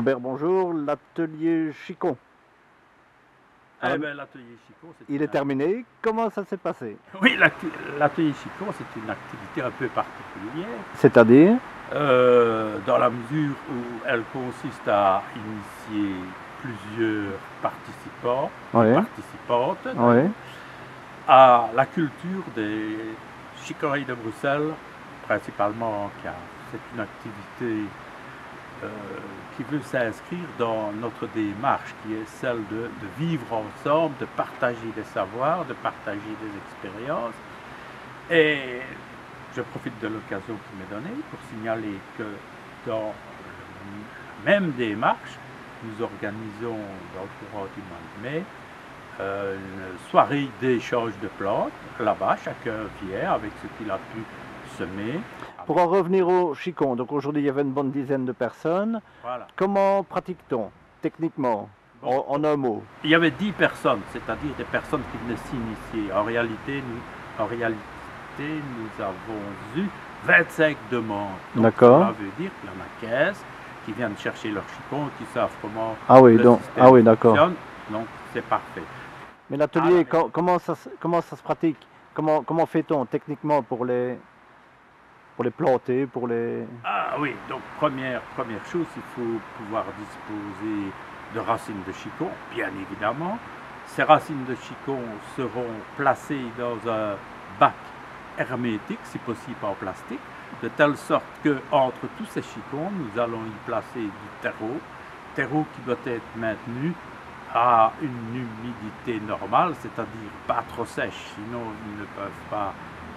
Robert, bonjour. L'atelier Chicon, Eh ben, l'atelier Chicon, c'est il est terminé. Comment ça s'est passé? Oui, l'atelier Chicon, c'est une activité un peu particulière, C'est-à-dire? dans la mesure où elle consiste à initier plusieurs participants et Oui, participantes oui. d'ailleurs, à la culture des chicorées de Bruxelles, principalement en cave. C'est une activité euh, qui veut s'inscrire dans notre démarche, qui est celle de vivre ensemble, de partager des savoirs, de partager des expériences. Et je profite de l'occasion qui m'est donnée pour signaler que dans la même démarche, nous organisons dans le courant du mois de mai une soirée d'échange de plantes. Là-bas, chacun vient avec ce qu'il a pu semer. Pour en revenir au Chicon, donc aujourd'hui il y avait une bonne dizaine de personnes. Voilà. Comment pratique-t-on techniquement, Bon, en un mot? il y avait 10 personnes, c'est-à-dire des personnes qui venaient s'initier. En réalité, nous avons eu 25 demandes. Donc, D'accord. cela veut dire qu'il y en a 15 qui viennent chercher leur chicon, qui savent comment Ah oui, le donc, système ah oui, d'accord. fonctionne. Donc, c'est parfait. Mais l'atelier, comment ça se pratique? Comment fait-on techniquement pour les planter, pour les... Ah oui, donc première chose, il faut pouvoir disposer de racines de chicon, bien évidemment. Ces racines de chicon seront placées dans un bac hermétique, si possible en plastique, de telle sorte que entre tous ces chicons, nous allons y placer du terreau qui doit être maintenu à une humidité normale, c'est-à-dire pas trop sèche, sinon ils ne peuvent pas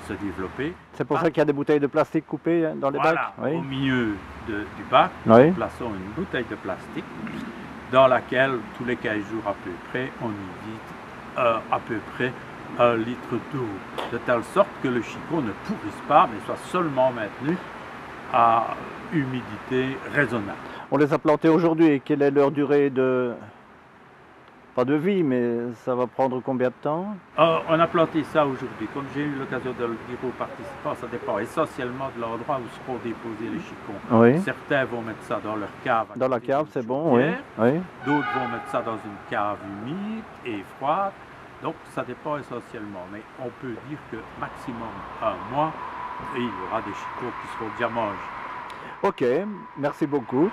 se développer. C'est pour ça qu'il y a des bouteilles de plastique coupées dans les Voilà, bacs? au milieu du bac, Oui. nous plaçons une bouteille de plastique dans laquelle, tous les 15 jours à peu près, on y vide à peu près 1 litre d'eau, de telle sorte que le chicon ne pourrisse pas, mais soit seulement maintenu à humidité raisonnable. On les a plantés aujourd'hui. Quelle est leur durée de... Pas de vie, mais ça va prendre combien de temps? On a planté ça aujourd'hui. Comme j'ai eu l'occasion de le dire aux participants, ça dépend essentiellement de l'endroit où seront déposés les chicons. Oui. Certains vont mettre ça dans leur cave. Dans la cave, c'est bon, oui. Oui. D'autres vont mettre ça dans une cave humide et froide. Donc ça dépend essentiellement. Mais on peut dire que maximum 1 mois, et il y aura des chicons qui seront déjà mangés. Ok, merci beaucoup.